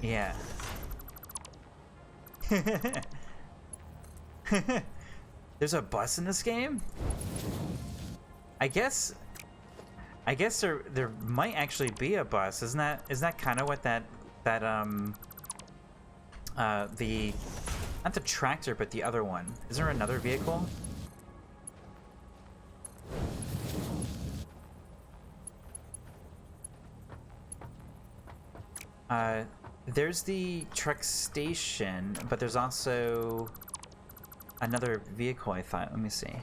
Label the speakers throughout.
Speaker 1: Yeah. There's a bus in this game? I guess there might actually be a bus. Isn't that kind of what the not the tractor but the other one. Is there another vehicle? There's the truck station, but there's also another vehicle, I thought. Let me see.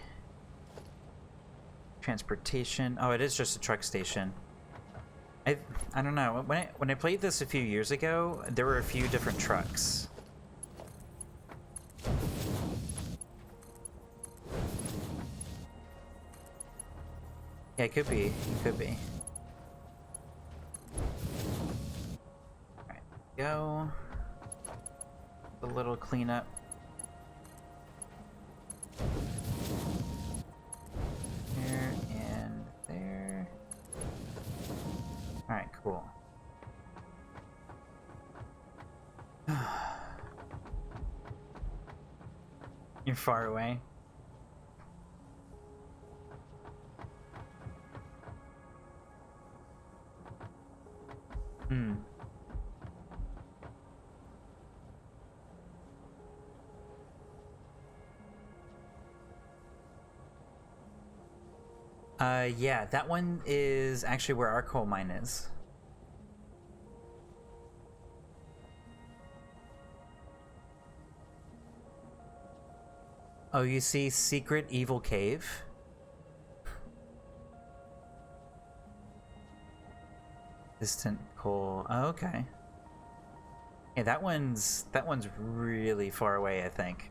Speaker 1: Transportation. Oh, it is just a truck station. I don't know. When I played this a few years ago, there were a few different trucks. Yeah, it could be. It could be. Alright, go. A little cleanup. There and there. Alright, cool. You're far away. Hmm. Yeah, that one is actually where our coal mine is. Oh, you see Secret Evil Cave? Distant coal. Oh, okay. Yeah, that one's really far away, I think.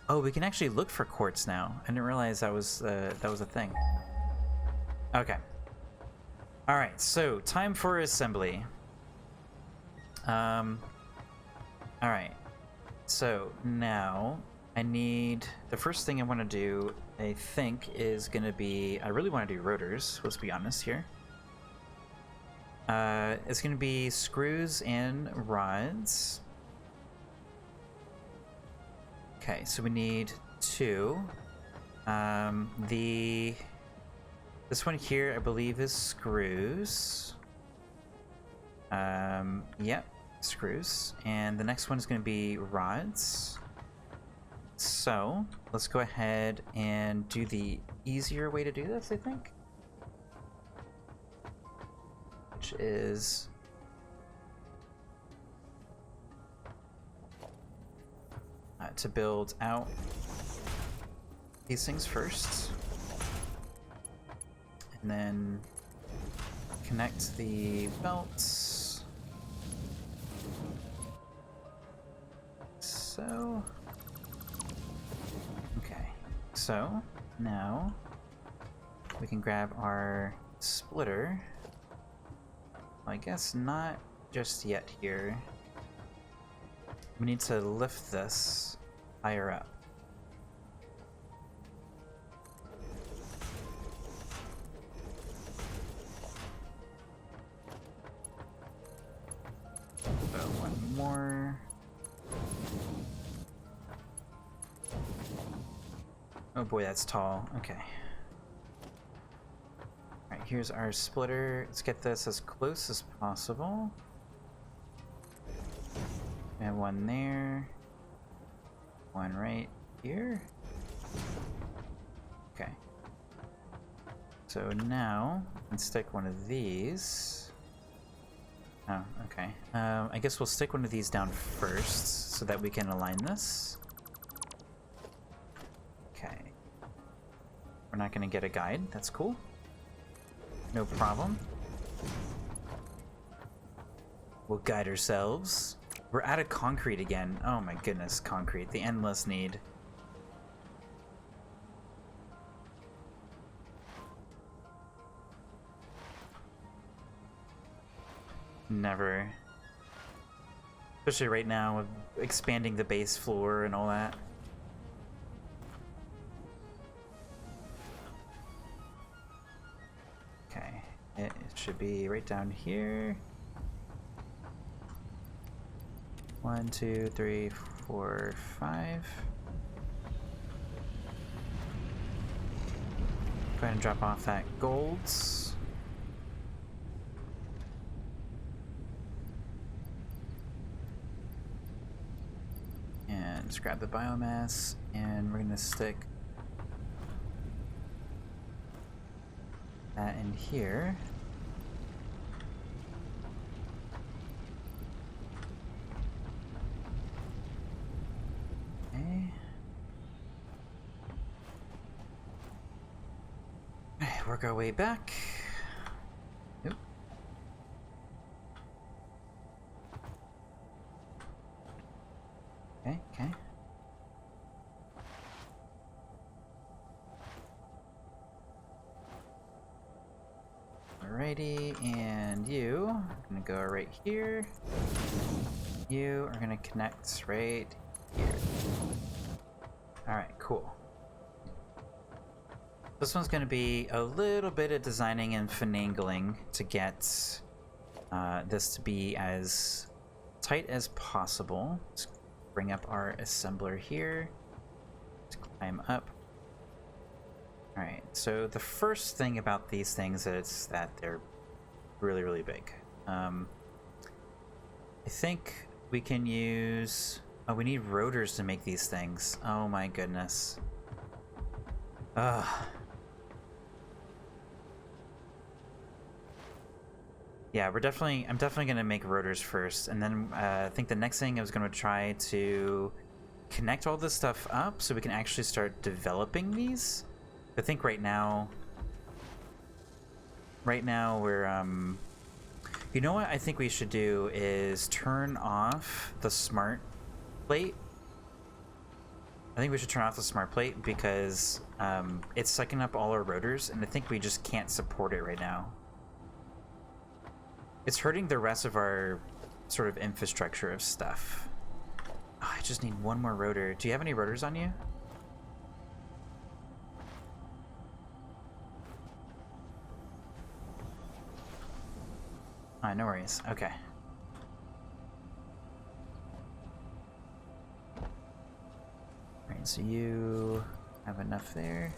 Speaker 1: Oh, we can actually look for quartz now. I didn't realize that was a thing. Okay. All right, so time for assembly. All right. So now I need the first thing I want to do. I think is going to be. I really want to do rotors. Let's be honest here. It's going to be screws and rods. Okay, so we need 2. This one here, I believe, is screws. Yep, screws. And the next one is going to be rods. So let's go ahead and do the easier way to do this, I think. Which is to build out these things first, and then connect the belts. So, okay, so now we can grab our splitter. Well, I guess not just yet here. We need to lift this higher up. So one more. Oh boy, that's tall. Okay. Alright, here's our splitter. Let's get this as close as possible. And one there. One right here. Okay. So now, let's stick one of these. Oh, okay. I guess we'll stick one of these down first so that we can align this. Okay. We're not going to get a guide. That's cool. No problem. We'll guide ourselves. We're out of concrete again. Oh my goodness, concrete. The endless need. Never. Especially right now with expanding the base floor and all that. Okay. It should be right down here. 1, 2, 3, 4, 5. Go ahead and drop off that golds. And just grab the biomass, and we're gonna stick that in here. Okay. Work our way back. Nope. Okay. Alrighty, and you are gonna go right here. You are gonna connect right here. Alright, cool. This one's gonna be a little bit of designing and finagling to get this to be as tight as possible. Let's bring up our assembler here. Let's climb up. Alright, so the first thing about these things is that they're really, really big. I think we can use... Oh, we need rotors to make these things. Oh my goodness. Ugh. Yeah, I'm definitely gonna make rotors first, and then I think the next thing I was gonna try to connect all this stuff up so we can actually start developing these. I think right now we're you know what I think we should do is turn off the smart plate. I think we should turn off the smart plate because it's sucking up all our rotors, and I think we just can't support it right now. It's hurting the rest of our sort of infrastructure of stuff. Oh, I just need one more rotor. Do you have any rotors on you? Alright, no worries. Okay. Alright, so you have enough there.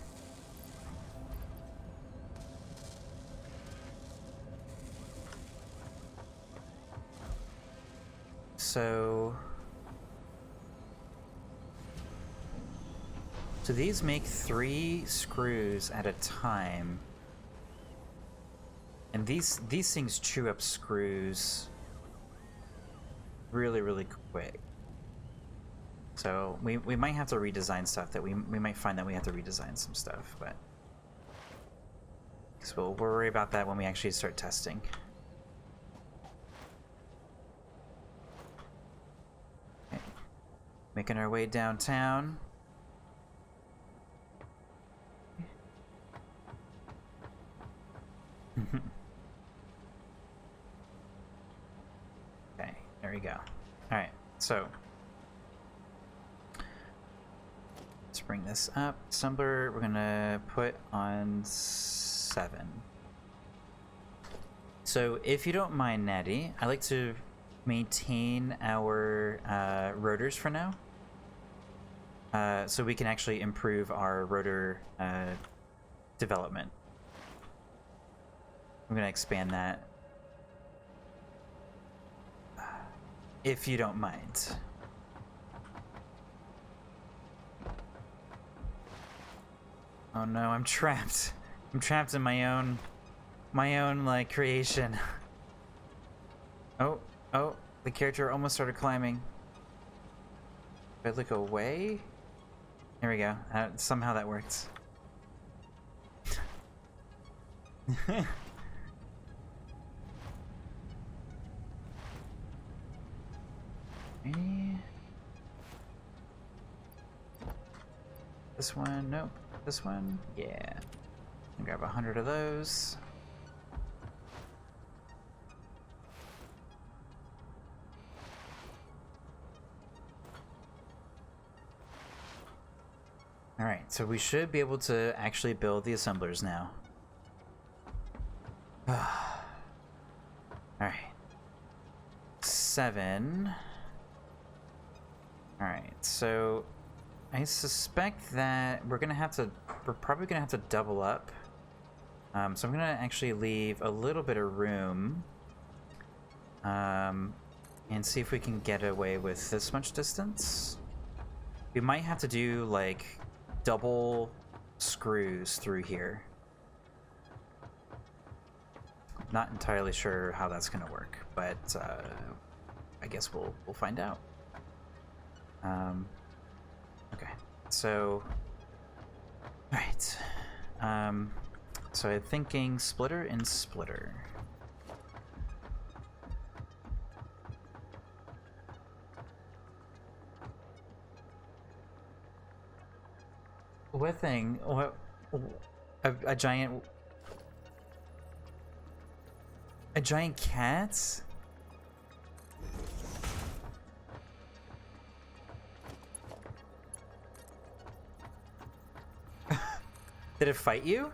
Speaker 1: So these make 3 screws at a time, and these things chew up screws really, really quick. So we might have to redesign stuff. That we might find that we have to redesign some stuff, but so we'll worry about that when we actually start testing. Making our way downtown. Okay, there we go. Alright, so let's bring this up. Assembler, we're gonna put on 7. So if you don't mind, Natty, I like to maintain our rotors for now. So we can actually improve our rotor development. I'm gonna expand that, if you don't mind. Oh no, I'm trapped. I'm trapped in my own like creation. Oh, the character almost started climbing. If I look away. There we go. Somehow that worked. This one, nope. This one, yeah. I'll grab 100 of those. Alright, so we should be able to actually build the assemblers now. 7. Alright, so I suspect that we're probably gonna have to double up. So I'm gonna actually leave a little bit of room. And see if we can get away with this much distance. We might have to do, like, double screws through here. Not entirely sure how that's gonna work, but I guess we'll find out. Okay, so all right. So I'm thinking splitter and splitter. What thing? What? A giant cat? Did it fight you?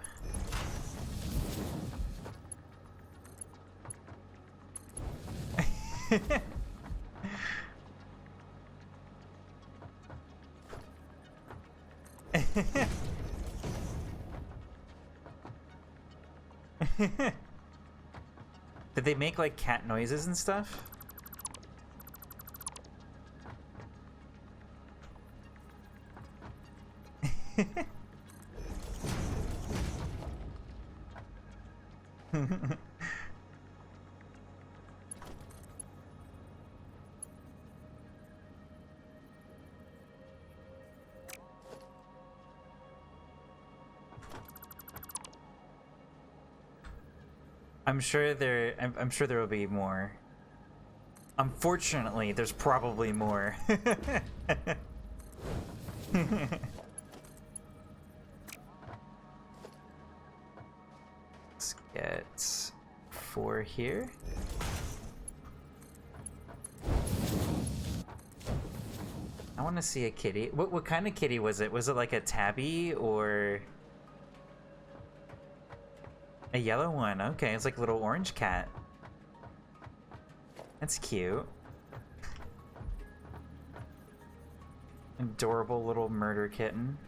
Speaker 1: Did they make like cat noises and stuff? I'm sure there will be more. Unfortunately, there's probably more. Let's get 4 here. I want to see a kitty. What kind of kitty was it? Was it like a tabby or a yellow one? Okay, it's like a little orange cat. That's cute. Adorable little murder kitten.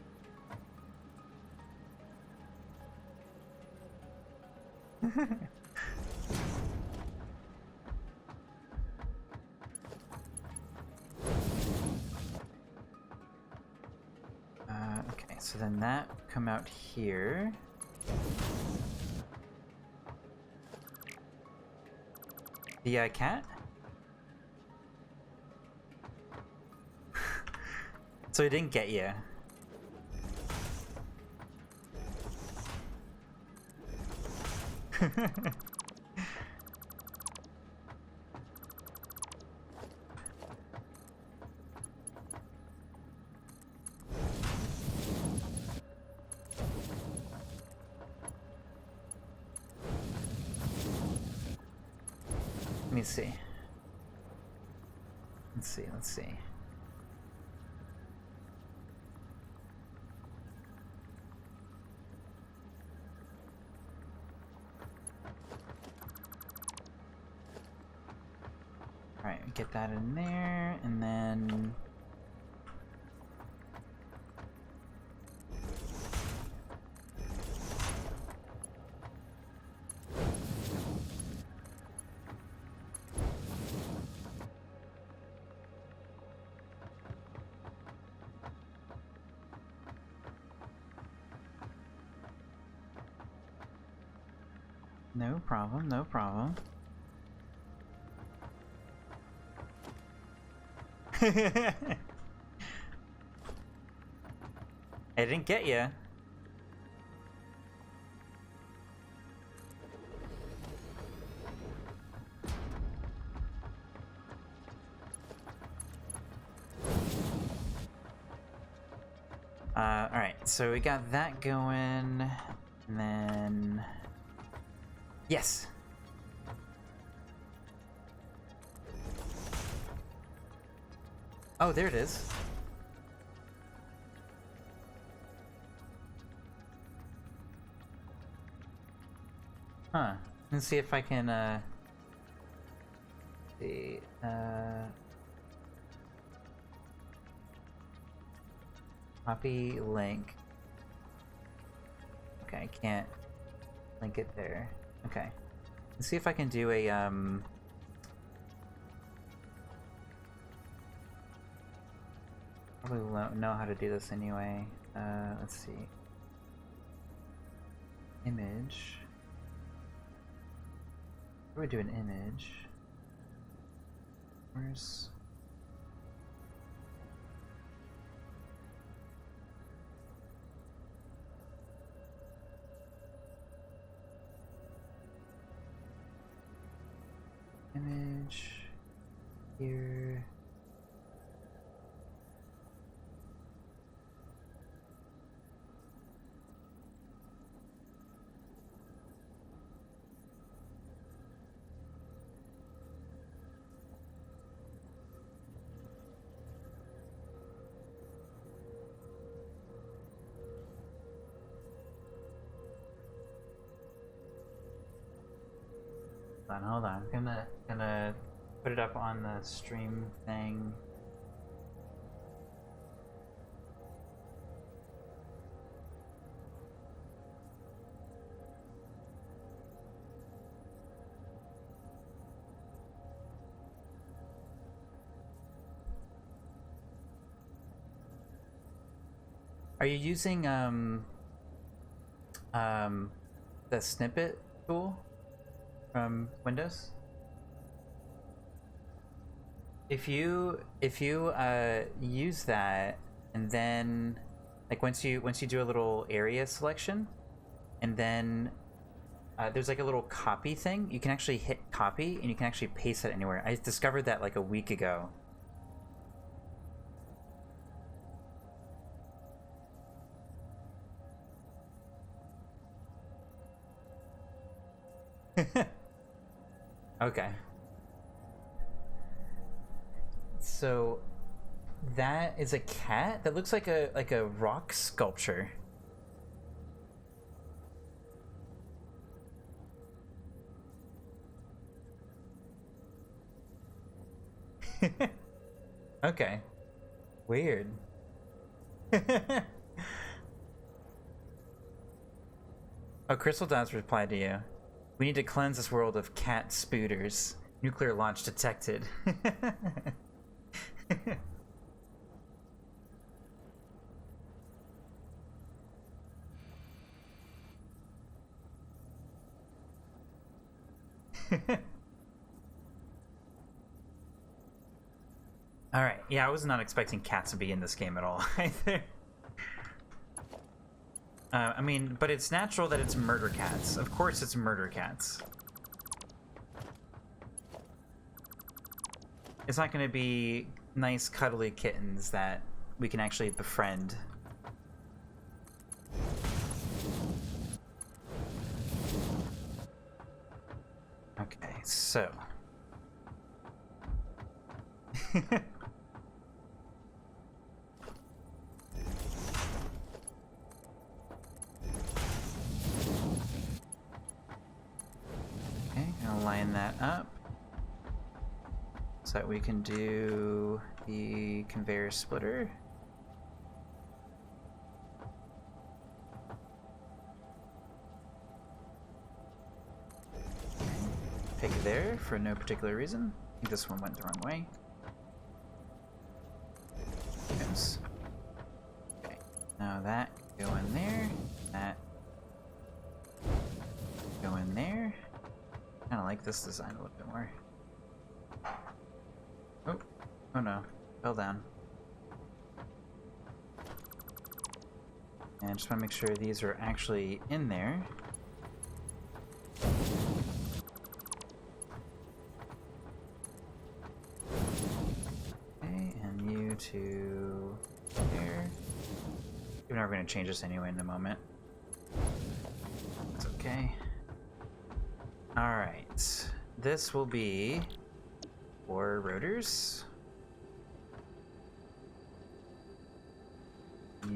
Speaker 1: Okay, so then that come out here. The cat? So it didn't get you. Let me see. Let's see. Alright, get that in there, and then no problem, no problem. I didn't get you. Alright, so we got that going, and then yes. Oh, there it is. Huh. Let's see if I can see. Copy link. Okay, I can't link it there. Okay. Let's see if I can do a probably won't know how to do this anyway. Let's see. Image. How do we do an image? Where's... image here. Hold on. I'm gonna put it up on the stream thing. Are you using the snippet tool from Windows? If you use that, and then like once you do a little area selection, and then there's like a little copy thing, you can actually hit copy and you can actually paste it anywhere. I discovered that like a week ago. Okay. So that is a cat that looks like a rock sculpture. Okay. Weird. Oh, Crystal Dots replied to you. We need to cleanse this world of cat spooters. Nuclear launch detected. Alright, yeah, I was not expecting cats to be in this game at all, either. I mean, but it's natural that it's murder cats. Of course it's murder cats. It's not going to be nice, cuddly kittens that we can actually befriend. Okay, so... Okay, gonna line that up so that we can do the conveyor splitter. Pick there for no particular reason. I think this one went the wrong way. Oops. Okay, now that go in there. That go in there. Kind of like this design a little bit more. Oh, oh no, fell down. And just want to make sure these are actually in there. Okay, and you to there. Even though we're going to change this anyway in a moment. It's okay. Alright, this will be 4 rotors.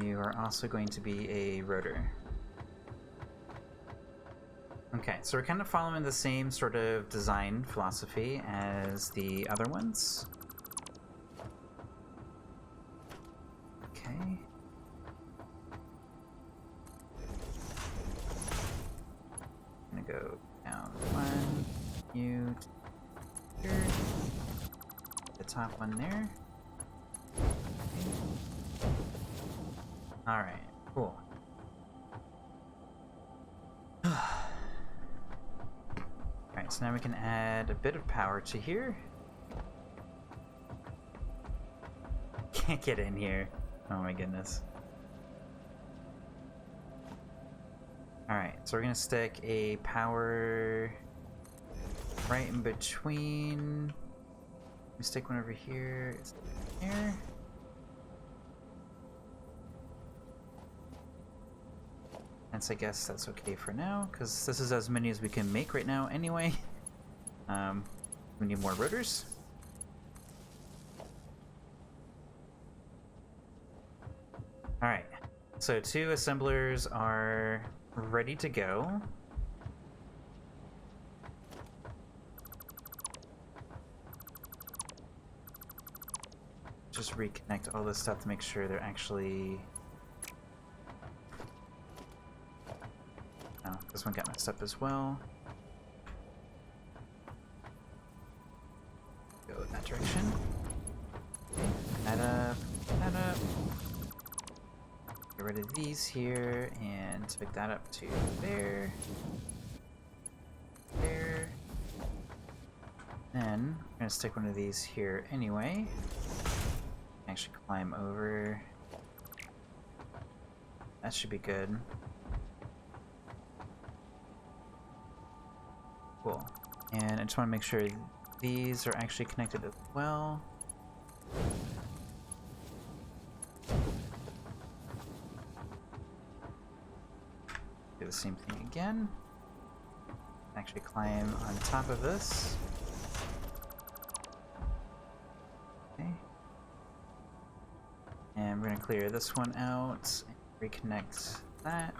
Speaker 1: You are also going to be a rotor. Okay, so we're kind of following the same sort of design philosophy as the other ones. Okay. I'm gonna go down one, you, here, the top one there. All right, cool. Alright, so now we can add a bit of power to here. Can't get in here. Oh my goodness. Alright, so we're gonna stick a power right in between. We stick one over here. It's here. I guess that's okay for now, because this is as many as we can make right now anyway. We need more rotors. Alright, so 2 assemblers are ready to go. Just reconnect all this stuff to make sure they're actually... Oh, this one got messed up as well. Go in that direction. That up, that up. Get rid of these here and pick that up to there. There. Then we're gonna stick one of these here anyway. Actually climb over. That should be good. Cool. And I just want to make sure these are actually connected as well. Do the same thing again. Actually climb on top of this. Okay. And we're going to clear this one out. Reconnect that.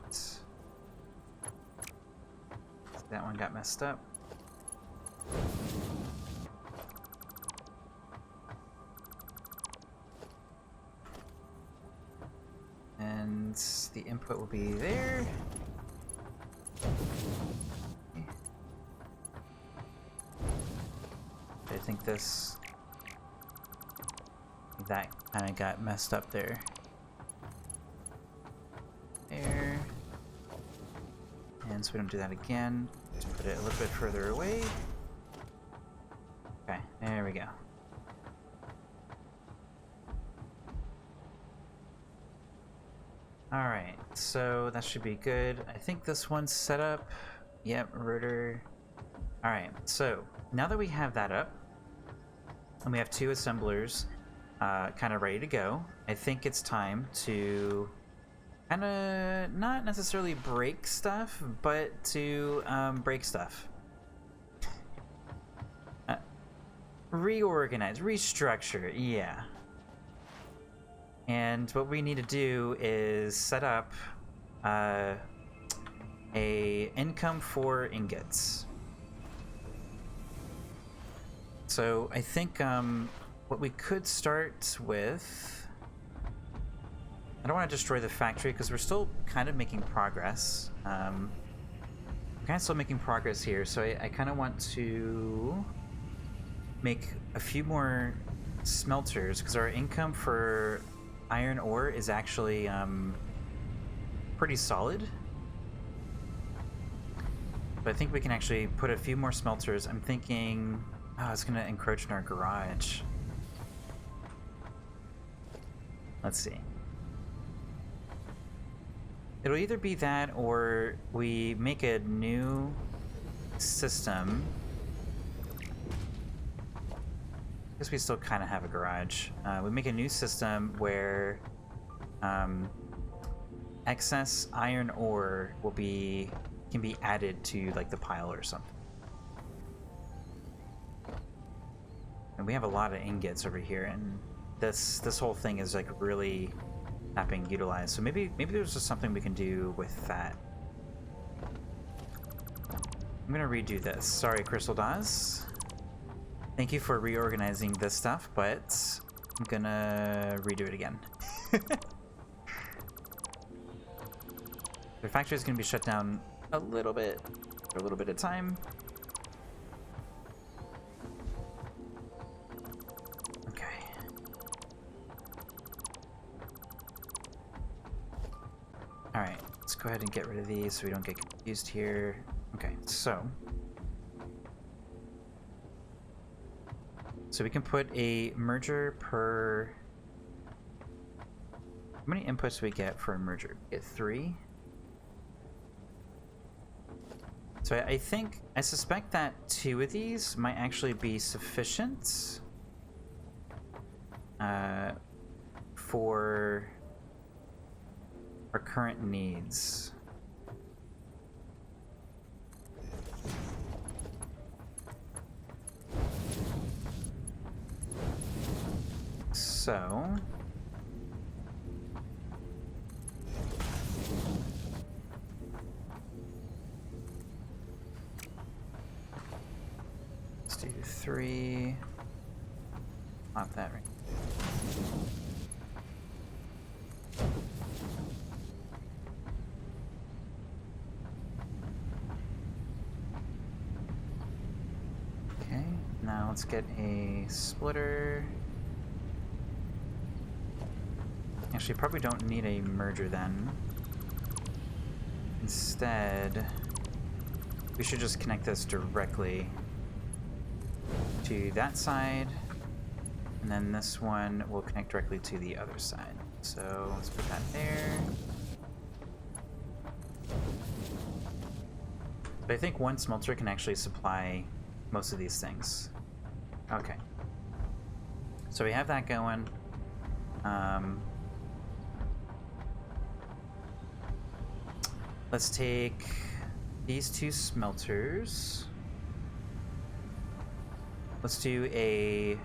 Speaker 1: That one got messed up. And the input will be there. Okay. I think that kind of got messed up there. There. And so we don't do that again. Just put it a little bit further away. Okay, there we go. Alright, so that should be good. I think this one's set up. Yep, rotor. Alright, so now that we have that up, and we have 2 assemblers kind of ready to go, I think it's time to kind of not necessarily break stuff, but to break stuff. Reorganize, restructure, yeah. And what we need to do is set up a income for ingots. So I think what we could start with... I don't want to destroy the factory because we're still kind of making progress. We're kind of still making progress here, so I kind of want to make a few more smelters because our income for iron ore is actually pretty solid. But I think we can actually put a few more smelters. I'm thinking, oh, it's going to encroach in our garage. Let's see. It'll either be that or we make a new system. I guess we still kind of have a garage. We make a new system where excess iron ore can be added to like the pile or something. And we have a lot of ingots over here, and this whole thing is like really not being utilized. So maybe there's just something we can do with that. I'm gonna redo this. Sorry, Crystal Dawes. Thank you for reorganizing this stuff, but I'm gonna redo it again. The factory is gonna be shut down a little bit for a little bit of time. Okay. All right, let's go ahead and get rid of these so we don't get confused here. Okay, so we can put a merger per. How many inputs do we get for a merger? We get 3. So I suspect that 2 of these might actually be sufficient for our current needs. So let's do 3. Not that right. Okay, now let's get a splitter. Actually, probably don't need a merger then. Instead, we should just connect this directly to that side, and then this one will connect directly to the other side. So let's put that there. But I think one smelter can actually supply most of these things. Okay. So we have that going. Let's take these 2 smelters. Let's do a...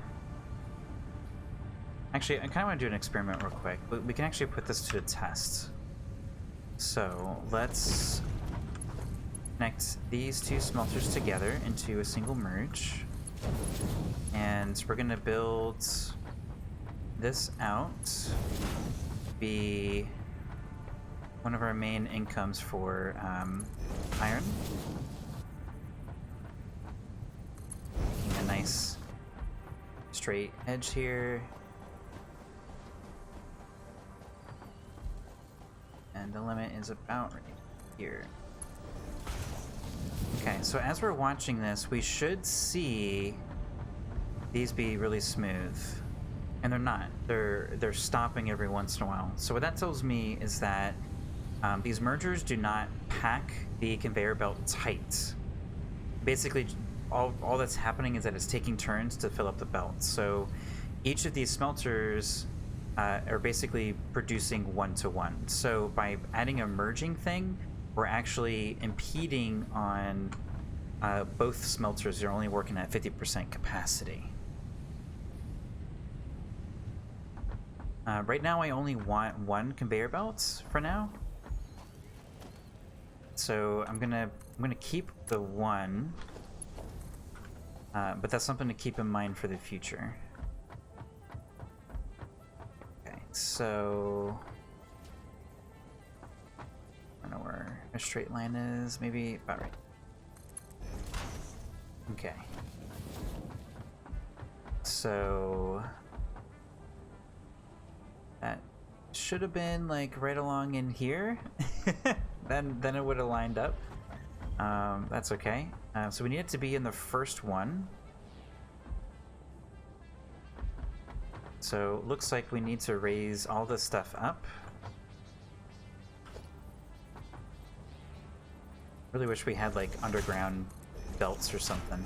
Speaker 1: Actually, I kind of want to do an experiment real quick. We can actually put this to a test. So let's connect these 2 smelters together into a single merge. And we're going to build this out to be one of our main incomes for iron. Making a nice straight edge here. And the limit is about right here. Okay, so as we're watching this, we should see these be really smooth. And they're not. They're stopping every once in a while. So what that tells me is that these mergers do not pack the conveyor belt tight. Basically, all that's happening is that it's taking turns to fill up the belt. So each of these smelters are basically producing 1-to-1. So by adding a merging thing, we're actually impeding on both smelters. They're only working at 50% capacity. Right now, I only want 1 conveyor belt for now. So I'm gonna keep the 1, but that's something to keep in mind for the future. Okay, so I don't know where a straight line is. Maybe about right. Okay. So that should have been like right along in here. Then it would have lined up. That's okay. So we need it to be in the first one. So looks like we need to raise all this stuff up. Really wish we had like underground belts or something.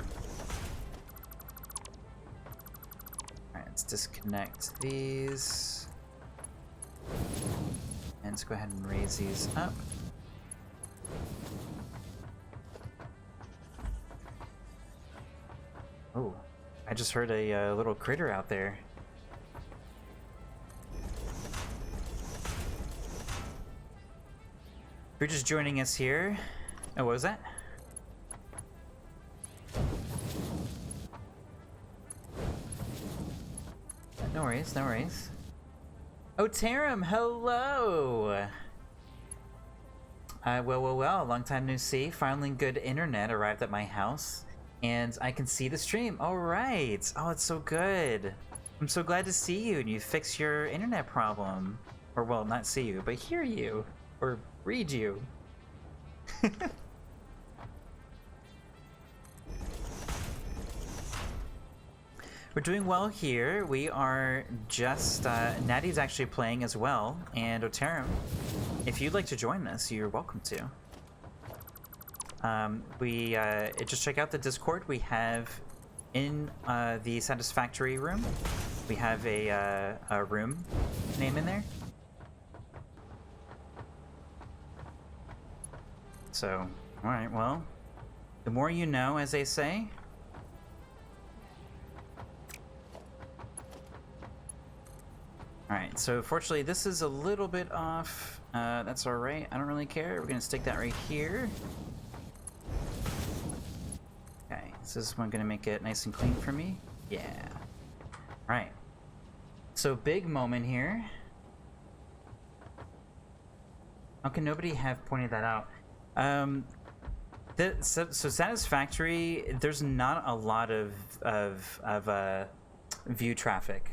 Speaker 1: Alright, let's disconnect these. And let's go ahead and raise these up. Oh, I just heard a little critter out there. If you're just joining us here, oh, what was that? No worries, no worries. Oh, Taram, hello! Well, long time no see. Finally good internet arrived at my house, and I can see the stream. All right. Oh, it's so good. I'm so glad to see you, and you fixed your internet problem. Or, well, not see you, but hear you. Or read you. We're doing well here. We are just, Natty's actually playing as well, and Oterum, if you'd like to join us, you're welcome to. Just check out the Discord. We have in the Satisfactory room, we have a room name in there. So, alright, well, the more you know, as they say. Alright, so fortunately this is a little bit off. That's alright, I don't really care. We're gonna stick that right here. Okay, is this one gonna make it nice and clean for me? Yeah. Alright. So big moment here. How can nobody have pointed that out? So Satisfactory, there's not a lot of view traffic.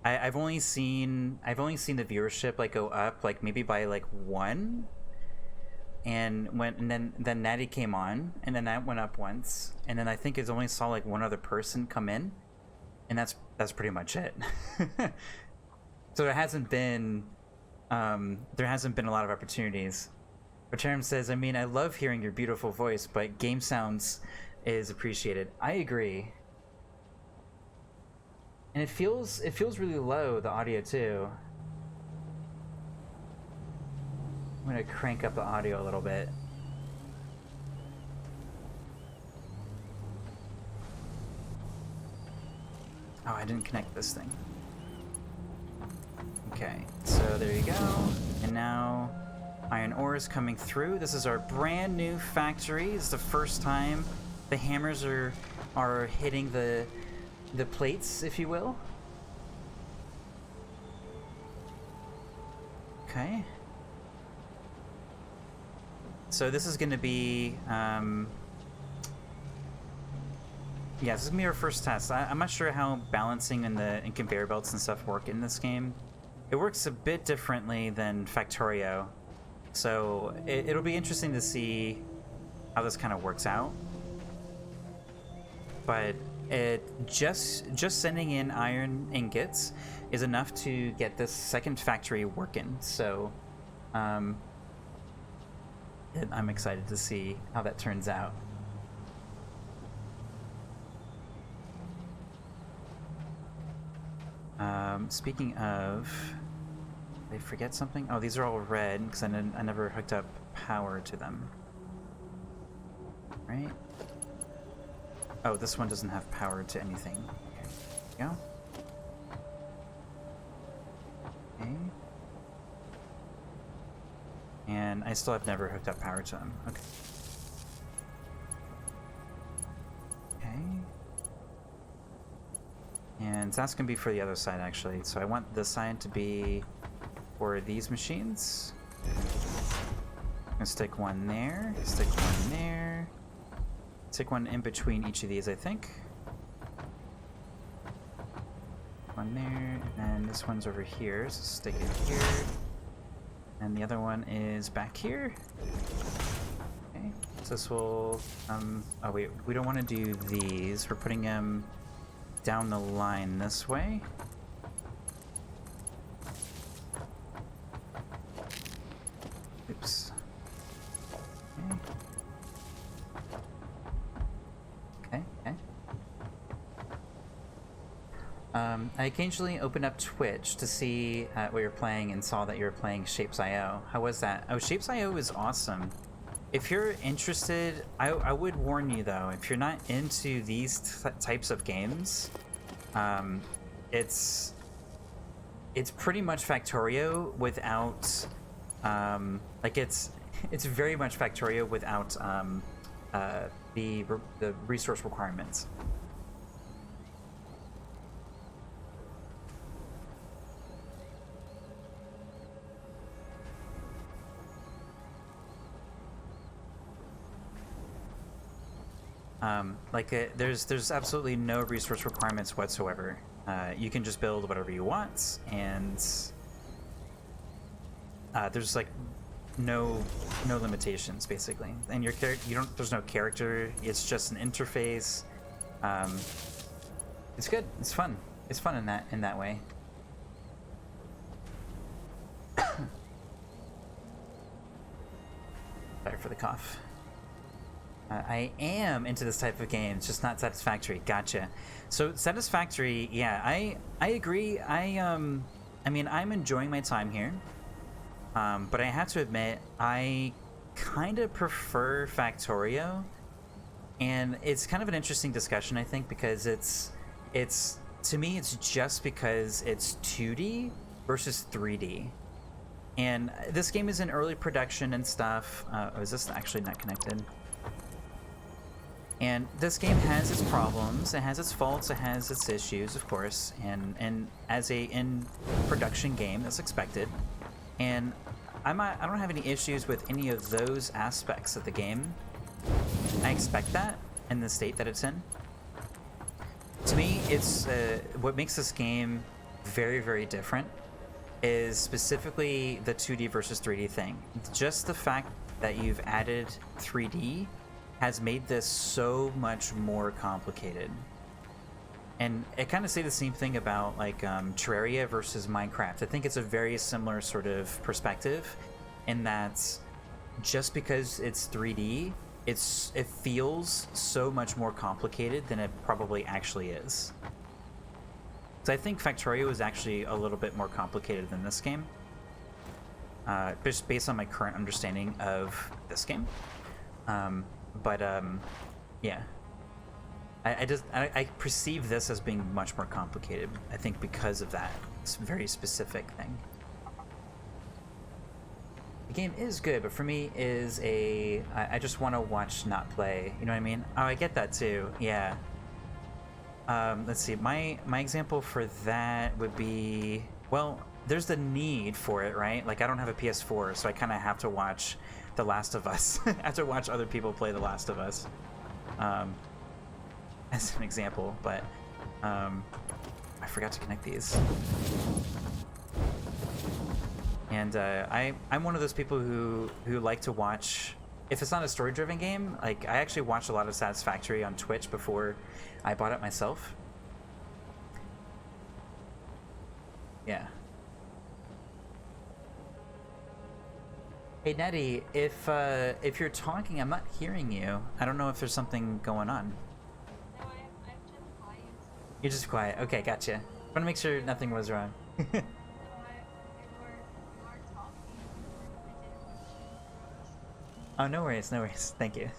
Speaker 1: I've only seen the viewership like go up like maybe by like 1, and then Natty came on, and then that went up once, and then I think it's only saw like one other person come in, and that's pretty much it. So there hasn't been a lot of opportunities. But Charam says, I mean, I love hearing your beautiful voice, but game sounds is appreciated. I agree. And it feels really low, the audio too. I'm gonna crank up the audio a little bit. Oh, I didn't connect this thing. Okay, so there you go. And now iron ore is coming through. This is our brand new factory. It's the first time the hammers are hitting the plates, if you will. Okay. So this is going to be, yeah, this is going to be our first test. I'm not sure how balancing and conveyor belts and stuff work in this game. It works a bit differently than Factorio. So it'll be interesting to see how this kind of works out. But just sending in iron ingots is enough to get this second factory working. So I'm excited to see how that turns out. Speaking of, did I forget something? Oh, these are all red because I never hooked up power to them. Right? Oh, this one doesn't have power to anything. Okay, there we go. Okay. And I still have never hooked up power to them. Okay. Okay. And that's going to be for the other side, actually. So I want this side to be for these machines. I'm going to stick one there, stick one there. Stick one in between each of these, I think. One there, and this one's over here, so stick it here. And the other one is back here. Okay, so this will, oh wait, we don't want to do these. We're putting them down the line this way. Oops. Okay. Okay. I occasionally open up Twitch to see what you're playing and saw that you were playing Shapes.io. How was that? Oh, Shapes.io is awesome. If you're interested, I would warn you though, if you're not into these types of games, it's pretty much Factorio without, like it's very much Factorio without the resource requirements. There's absolutely no resource requirements whatsoever. You can just build whatever you want, and there's like no limitations basically. And your character, there's no character. It's just an interface. It's good. It's fun. It's fun in that way. Sorry for the cough. I am into this type of game, it's just not Satisfactory. Gotcha. So Satisfactory, yeah, I agree. I mean, I'm enjoying my time here, but I have to admit, I kind of prefer Factorio, and it's kind of an interesting discussion, I think, because it's to me, it's just because it's 2D versus 3D. And this game is in early production and stuff. Oh, is this actually not connected? And this game has its problems, it has its faults, it has its issues, of course, and as a in-production game, that's expected. And I don't have any issues with any of those aspects of the game. I expect that in the state that it's in. To me, it's what makes this game very, very different is specifically the 2D versus 3D thing. Just the fact that you've added 3D has made this so much more complicated. And I kind of say the same thing about like Terraria versus Minecraft. I think it's a very similar sort of perspective in that just because it's 3D, it feels so much more complicated than it probably actually is. So I think Factorio is actually a little bit more complicated than this game, just based on my current understanding of this game. Yeah, I perceive this as being much more complicated, I think, because of that very specific thing. The game is good, but for me is I just want to watch, not play, you know what I mean? Oh, I get that too, yeah. Let's see, my example for that would be, well, there's the need for it, right? Like, I don't have a PS4, so I kind of have to watch The Last of Us. I have to watch other people play The Last of Us, as an example, but I forgot to connect these. And I'm one of those people who like to watch, if it's not a story-driven game, like, I actually watched a lot of Satisfactory on Twitch before I bought it myself. Yeah. Hey Nettie, if you're talking, I'm not hearing you. I don't know if there's something going on.
Speaker 2: No, I'm just quiet.
Speaker 1: You're just quiet. Okay, gotcha. Want to make sure nothing was wrong.
Speaker 2: No, you were talking. I didn't want to.
Speaker 1: Oh, no worries, no worries. Thank you.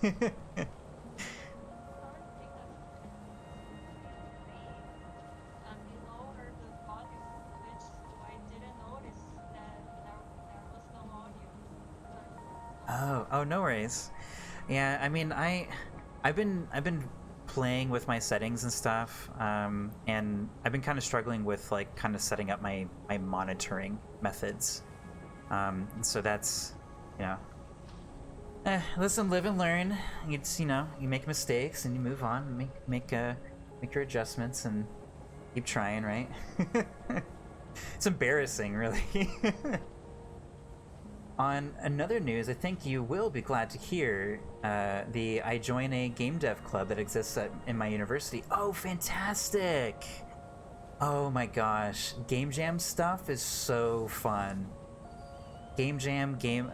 Speaker 1: Oh, no worries. Yeah, I mean, I've been playing with my settings and stuff, and I've been kind of struggling with like kind of setting up my monitoring methods. And so that's, you know, listen, live and learn. It's, you know, you make mistakes and you move on, make your adjustments and keep trying, right? It's embarrassing, really. On another news, I think you will be glad to hear I join a game dev club that exists in my university. Oh, fantastic! Oh my gosh, Game Jam stuff is so fun. Game Jam, game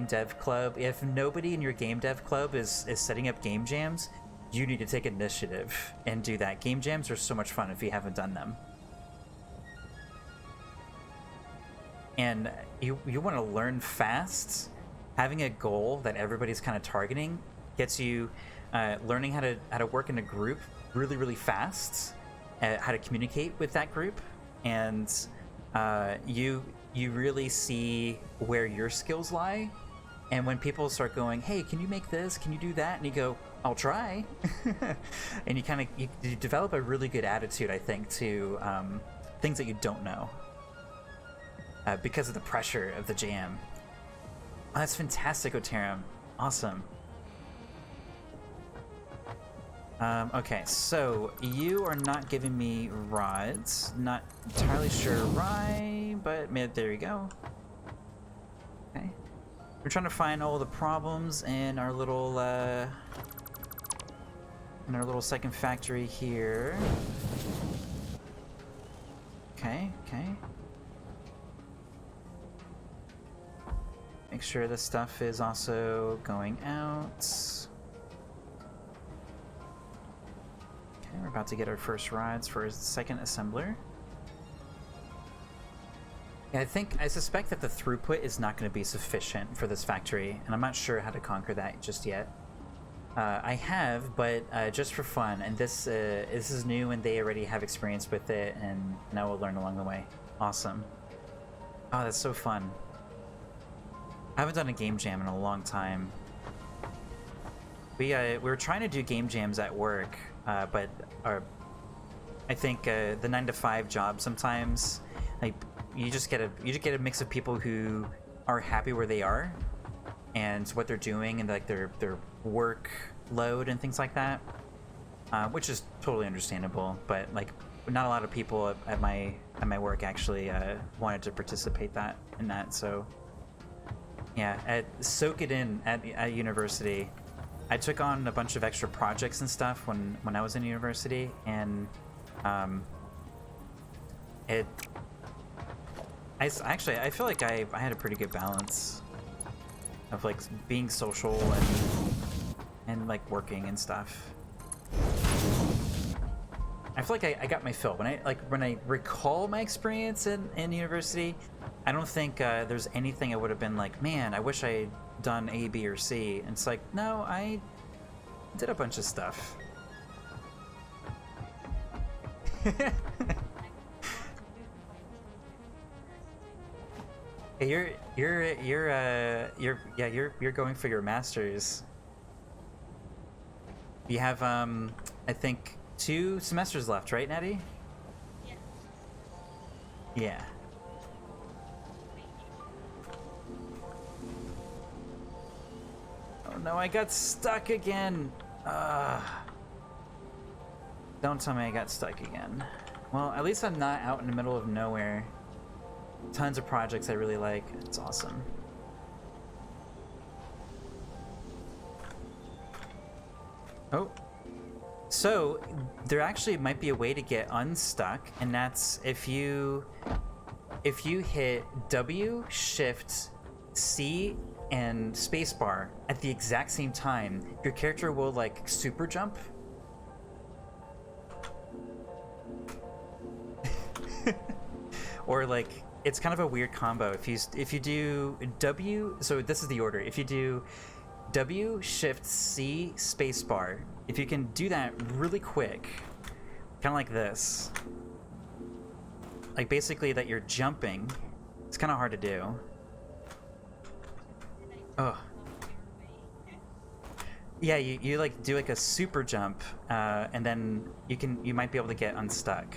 Speaker 1: dev club. If nobody in your game dev club is setting up game jams, you need to take initiative and do that. Game jams are so much fun if you haven't done them. And you want to learn fast. Having a goal that everybody's kind of targeting gets you learning how to work in a group really fast, how to communicate with that group, and you really see where your skills lie. And when people start going, hey, can you make this, can you do that, and you go, I'll try. And you develop a really good attitude, I think, to things that you don't know. Because of the pressure of the jam. Oh, that's fantastic, Oterum. Awesome. Okay, so you are not giving me rods. Not entirely sure why, but there you go. Okay. We're trying to find all the problems in our little second factory here. Okay, okay. Make sure this stuff is also going out. Okay, we're about to get our first rides for a second assembler. Yeah, I suspect that the throughput is not going to be sufficient for this factory, and I'm not sure how to conquer that just yet. I have, but just for fun, and this is new, and they already have experience with it, and now we'll learn along the way. Awesome. Oh, that's so fun. I haven't done a game jam in a long time. We were trying to do game jams at work, but I think the 9 to 5 job sometimes, like, you just get a mix of people who are happy where they are and what they're doing, and like their work load and things like that, which is totally understandable. But like, not a lot of people at my work actually wanted to participate in that. So yeah, soak it in at university. I took on a bunch of extra projects and stuff when I was in university, and I feel like I had a pretty good balance of like being social and like working and stuff. I feel like I got my fill. When I recall my experience in university, I don't think there's anything I would have been like, man, I wish I'd done A, B, or C. And it's like, no, I did a bunch of stuff. You're going for your master's. You have I think 2 semesters left, right, Natty?
Speaker 2: Yeah.
Speaker 1: Yeah. Oh no, I got stuck again. Don't tell me I got stuck again. Well, at least I'm not out in the middle of nowhere. Tons of projects I really like. It's awesome. Oh. So, there actually might be a way to get unstuck, and that's if you hit W, Shift, C, and spacebar at the exact same time, your character will like super jump. Or like, it's kind of a weird combo. If you do W, so this is the order. If you do W, Shift, C, spacebar, if you can do that really quick, kind of like this, like basically that you're jumping, it's kind of hard to do. Oh. Yeah, you like do like a super jump, and then you might be able to get unstuck.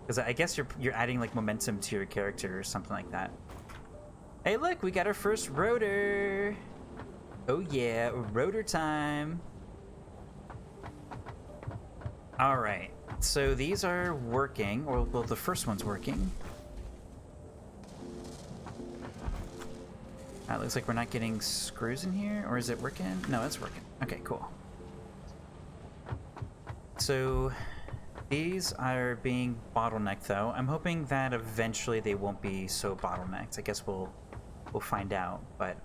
Speaker 1: Because I guess you're adding like momentum to your character or something like that. Hey, look, we got our first rotor. Oh yeah, rotor time. All right, so these are working, or well, the first one's working. It looks like we're not getting screws in here, or is it working? No, it's working. Okay, cool. So these are being bottlenecked, though. I'm hoping that eventually they won't be so bottlenecked. I guess we'll find out, but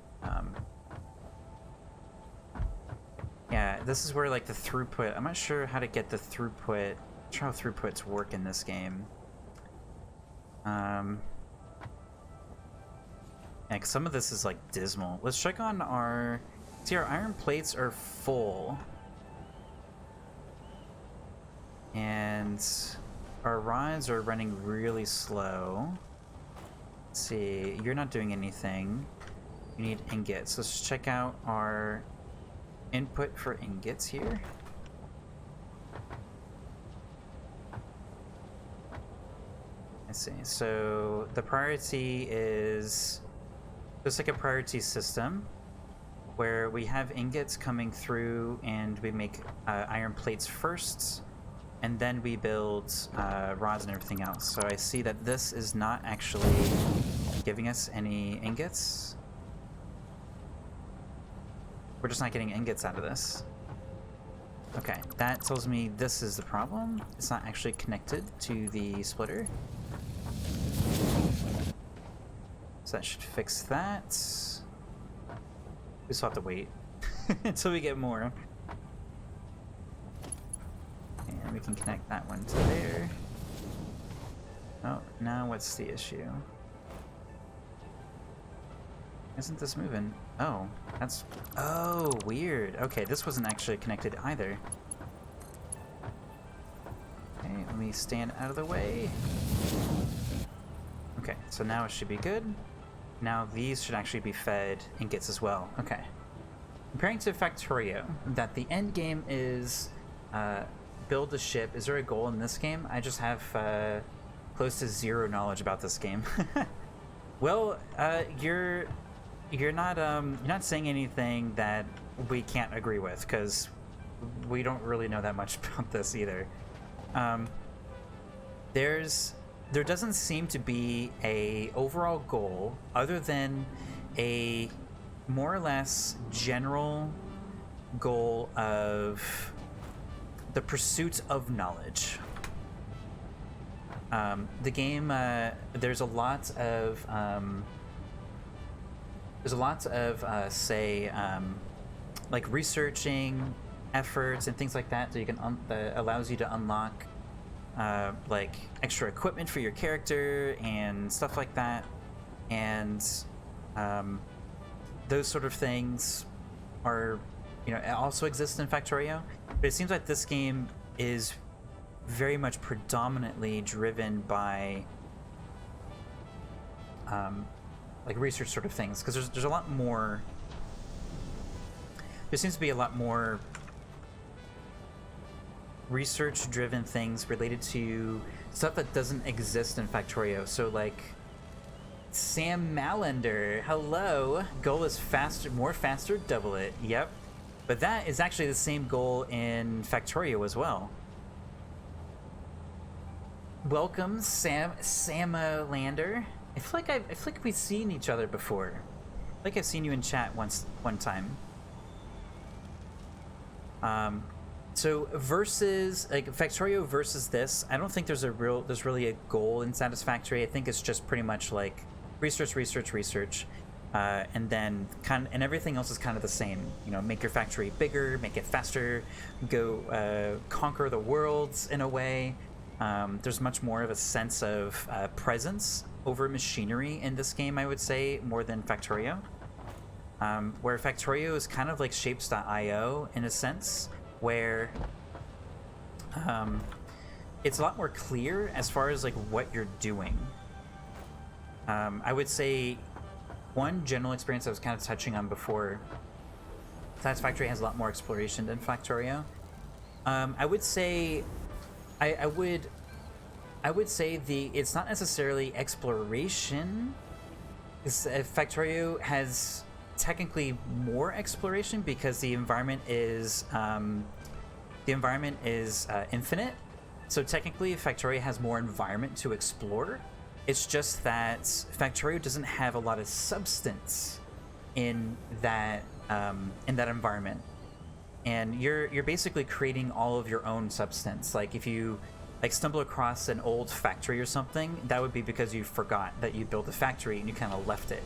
Speaker 1: yeah, this is where like the throughput. I'm not sure how to get the throughput. I'm sure how throughputs work in this game. Yeah, 'cause some of this is like dismal. Let's check on our. See, our iron plates are full. And our rods are running really slow. Let's see, you're not doing anything. You need ingots. Let's check out our input for ingots here. Let's see, so the priority is just like a priority system. where we have ingots coming through and we make iron plates first, and then we build rods and everything else. So I see that this is not actually giving us any ingots. We're just not getting ingots out of this. Okay, that tells me this is the problem. It's not actually connected to the splitter. So that should fix that. We still have to wait until we get more. And we can connect that one to there. Oh, now what's the issue? Isn't this moving? Oh, that's... Oh, weird. Okay, this wasn't actually connected either. Okay, let me stand out of the way. Okay, so now it should be good. Now these should actually be fed ingots as well. Okay. Comparing to Factorio, that the end game is build a ship. Is there a goal in this game? I just have close to zero knowledge about this game. Well, you're not saying anything that we can't agree with, because we don't really know that much about this either. There doesn't seem to be a overall goal other than a more or less general goal of the pursuit of knowledge. The game, there's a lot of say like researching efforts and things like that, so you can that allows you to unlock like extra equipment for your character and stuff like that, and those sort of things are, you know, also exist in Factorio. But it seems like this game is very much predominantly driven by like research sort of things, because there's a lot more. There seems to be a lot more research-driven things related to stuff that doesn't exist in Factorio. So like Sam Malander, hello. Goal is faster, more faster, double it. Yep. But that is actually the same goal in Factorio as well. Welcome, Samalander. I feel like we've seen each other before. I feel like I've seen you in chat one time. So versus like Factorio versus this, I don't think there's really a goal in Satisfactory. I think it's just pretty much like research, and then and everything else is kind of the same. You know, make your factory bigger, make it faster, go conquer the worlds in a way. There's much more of a sense of presence over machinery in this game, I would say, more than Factorio. Where Factorio is kind of like shapes.io in a sense, where it's a lot more clear as far as like what you're doing. I would say one general experience I was kind of touching on before, Satisfactory has a lot more exploration than Factorio. I would say I would say it's not necessarily exploration. Factorio has technically more exploration because the environment is infinite. So technically, Factorio has more environment to explore. It's just that Factorio doesn't have a lot of substance in that environment, and you're basically creating all of your own substance. Like if you like stumble across an old factory or something, that would be because you forgot that you built a factory and you kind of left it.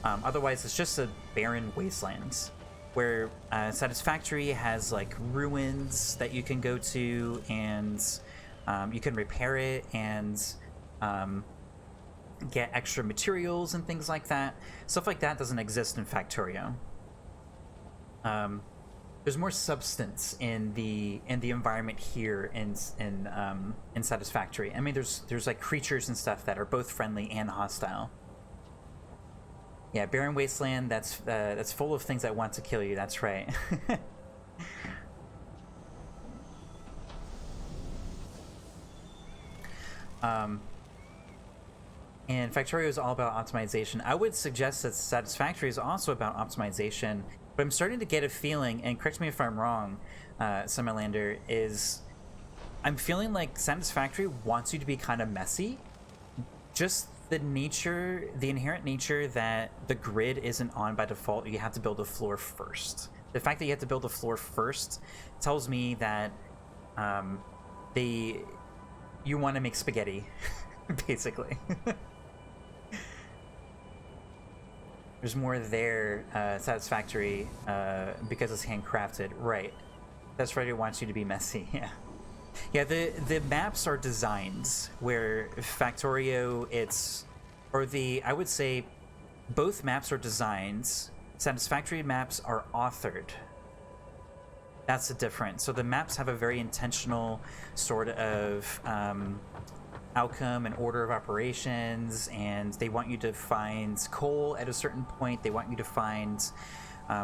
Speaker 1: Otherwise, it's just a barren wasteland. Where Satisfactory has like ruins that you can go to, and you can repair it and get extra materials and things like that. Stuff like that doesn't exist in Factorio. There's more substance in the environment here in Satisfactory. I mean, there's like creatures and stuff that are both friendly and hostile. Yeah, barren wasteland. That's full of things that want to kill you. That's right. And Factorio is all about optimization. I would suggest that Satisfactory is also about optimization But I'm starting to get a feeling, and correct me if I'm wrong, Summerlander, is I'm feeling like Satisfactory wants you to be kind of messy. Just the inherent nature that the grid isn't on by default, you have to build a floor first. The fact that you have to build a floor first tells me that you want to make spaghetti, basically. There's more there, Satisfactory, because it's handcrafted. Right. Satisfactory wants you to be messy, yeah. Yeah, the maps are designs, where Factorio, I would say both maps are designs. Satisfactory maps are authored. That's the difference. So the maps have a very intentional sort of outcome and order of operations, and they want you to find coal at a certain point. They want you to find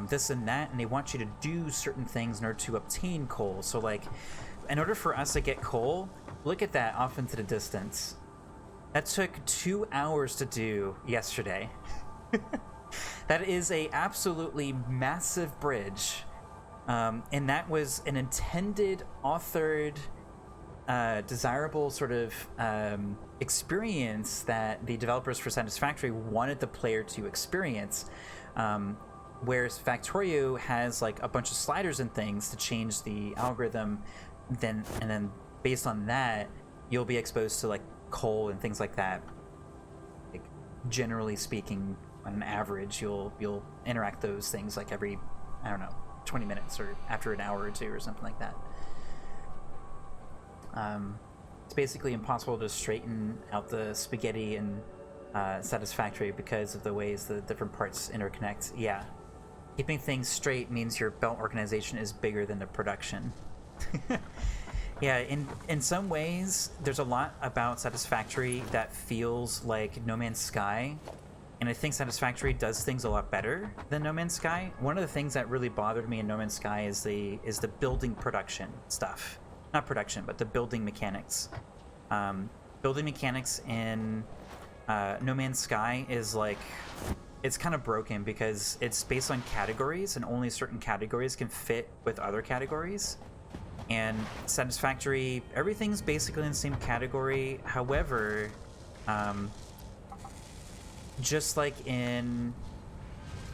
Speaker 1: this and that, and they want you to do certain things in order to obtain coal. So like, in order for us to get coal, look at that off into the distance. That took 2 hours to do yesterday. That is a absolutely massive bridge, and that was an intended, authored, desirable sort of experience that the developers for Satisfactory wanted the player to experience, whereas Factorio has like a bunch of sliders and things to change the algorithm, and then based on that you'll be exposed to like coal and things like that. Like, generally speaking, on an average, you'll interact those things like every, I don't know, 20 minutes or after an hour or two or something like that. It's basically impossible to straighten out the spaghetti in Satisfactory because of the ways the different parts interconnect. Yeah, keeping things straight means your belt organization is bigger than the production. Yeah, in some ways, there's a lot about Satisfactory that feels like No Man's Sky, and I think Satisfactory does things a lot better than No Man's Sky. One of the things that really bothered me in No Man's Sky is the building production stuff. Not production, but the building mechanics. Building mechanics in No Man's Sky is like, it's kind of broken because it's based on categories, and only certain categories can fit with other categories. And Satisfactory, everything's basically in the same category. However, just like in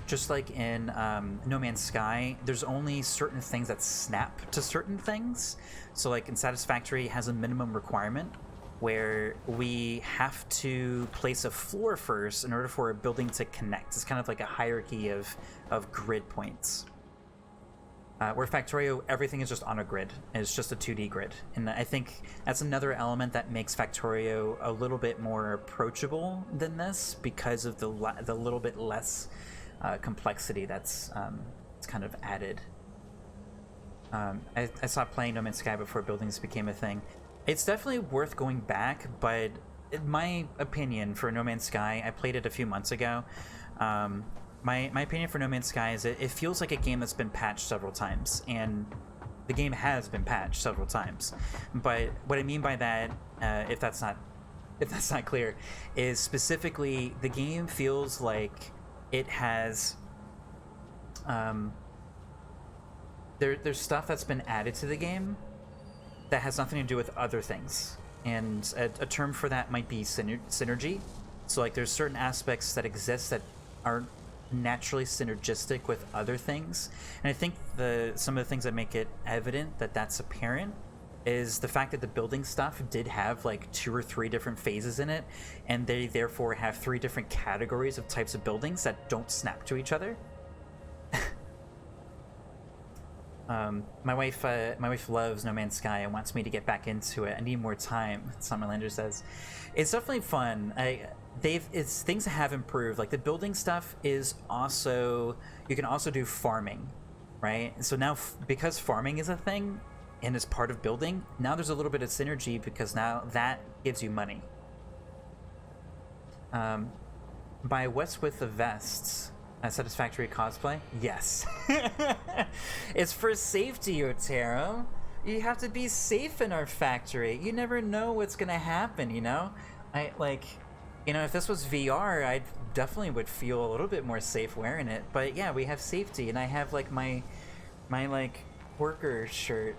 Speaker 1: No Man's Sky, there's only certain things that snap to certain things. So like in Satisfactory, it has a minimum requirement where we have to place a floor first in order for a building to connect. It's kind of like a hierarchy of grid points. Where Factorio, everything is just on a grid. It's just a 2D grid. And I think that's another element that makes Factorio a little bit more approachable than this, because of the little bit less complexity that's it's kind of added. I stopped playing No Man's Sky before buildings became a thing. It's definitely worth going back, but in my opinion for No Man's Sky, I played it a few months ago. My opinion for No Man's Sky is it feels like a game that's been patched several times, and the game has been patched several times. But what I mean by that, if that's not clear, is specifically the game feels like it has there's stuff that's been added to the game that has nothing to do with other things, and a term for that might be synergy. So like there's certain aspects that exist that are naturally synergistic with other things, and I think some of the things that make it evident that that's apparent is the fact that the building stuff did have like 2 or 3 different phases in it, and they therefore have 3 different categories of types of buildings that don't snap to each other. My wife loves No Man's Sky and wants me to get back into it. I need more time, Summerlander says. It's definitely fun. Things have improved. Like the building stuff is also, you can also do farming, right? So now because farming is a thing and is part of building, now there's a little bit of synergy because now that gives you money. By what's with the vests? Satisfactory cosplay? Yes. It's for safety, Otero. You have to be safe in our factory. You never know what's gonna happen, you know? You know, if this was VR, I definitely would feel a little bit more safe wearing it. But yeah, we have safety, and I have like my like worker shirt.